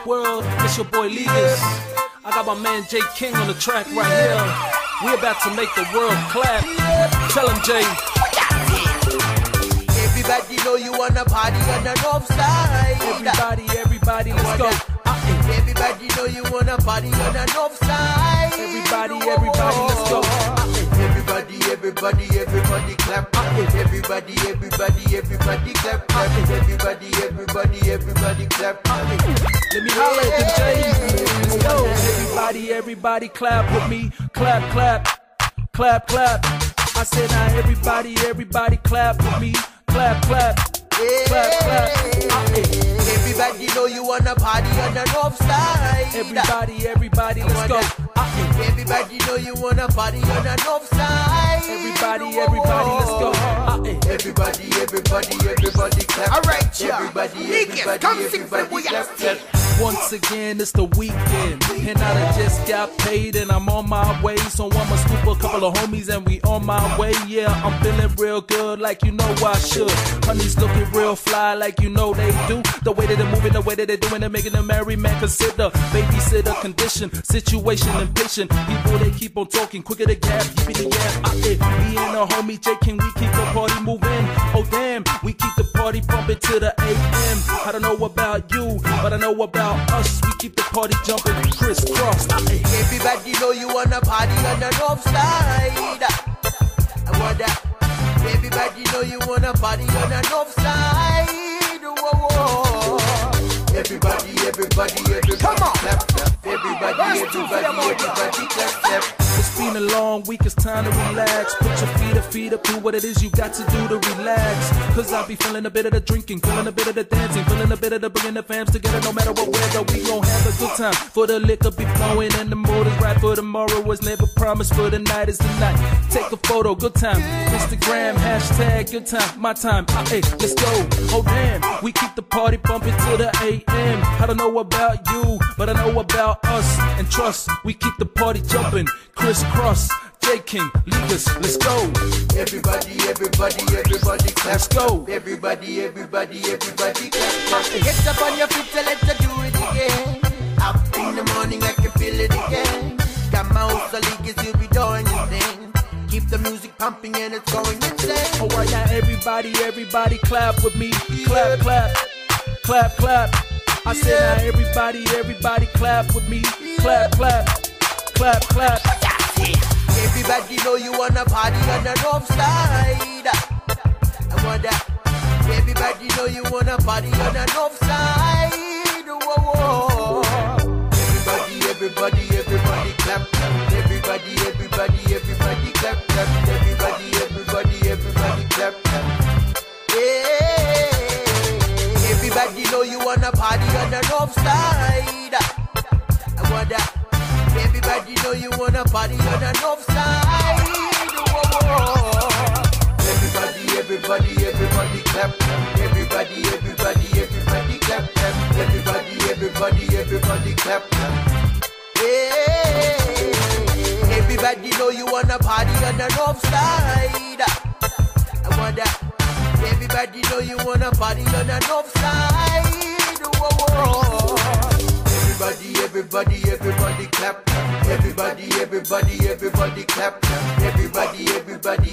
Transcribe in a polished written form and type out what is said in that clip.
world. It's your boy Leaders. I got my man JKing on the track right here. We about to make the world clap. Tell him, Jay. Everybody know you wanna party on the north side. Everybody, let's go. Everybody know you wanna party on the north side. Everybody, let's go. Everybody clap. Everybody clap. Everybody clap. Let me holler at them J's. Let's go. Everybody clap with me. Clap, clap, clap, clap. I said now everybody clap with me. Clap, clap, clap, clap. Everybody know you wanna party on the north side. Everybody, let's go. Everybody know you wanna party on the north side. Everybody, let's go. Everybody clap. Alright, y'all. Everybody clap. Once again, it's the weekend, and I done just got paid, and I'm on my way. So I'ma scoop a couple of homies, and we on my way. Yeah, I'm feeling real good, like you know I should. Honey's looking real fly, like you know they do. The way that they're moving, the way that they're doing, they're making a married man consider. Babysitter condition, situation impatient. People they keep on talking, quicker to gab, keep it yap. Me and the homie JKing, we keep the party moving. Oh damn, we keep the party bumping to the AM. I don't know about you, but I know about us. We keep the party jumping, crisscross. Everybody know you wanna party on the north side. I want that. Everybody know you wanna party on the north side. Whoa. Everybody, come on. Clap. Everybody clap. It's been a long week, it's time to relax. Put your feet up, do what it is you got to do to relax. Cause I be feeling a bit of the drinking, feeling a bit of the dancing, feeling a bit of the bringing the fams together. No matter what weather, we gon' have a good time. For the liquor be flowing and the mood is right. For tomorrow was never promised, for the night is the night. Take a photo, good time. Instagram, hashtag, good time, my time. Let's go. Oh damn, we keep the party bumping to the AM. I don't know about you, but I know about us. And trust, we keep the party jumping, crisscross. JKing, Leaders, let's go. Everybody clap. Let's go. Everybody clap. Get up on your feet, so let's do it again. Up in the morning, I can feel it again. Got my old leakers, you'll be doing your thing. Keep the music pumping and it's going insane. Oh, right now, everybody clap with me. Clap, clap, clap, clap. I said now everybody clap with me. Clap, clap, clap, clap. Everybody know you wanna party on the north side. I want that. Everybody know you wanna party on the north side. Whoa. Everybody clap. Everybody clap. Everybody clap. Yeah. Everybody know you wanna party on the north side. I want that. Everybody know you wanna party on the north side. Whoa. Everybody clap. Everybody clap. Everybody clap. Yeah. Everybody know you wanna party on the north side. I want that. Everybody know you wanna party on the north side. Whoa. Everybody clap. Everybody clap. Everybody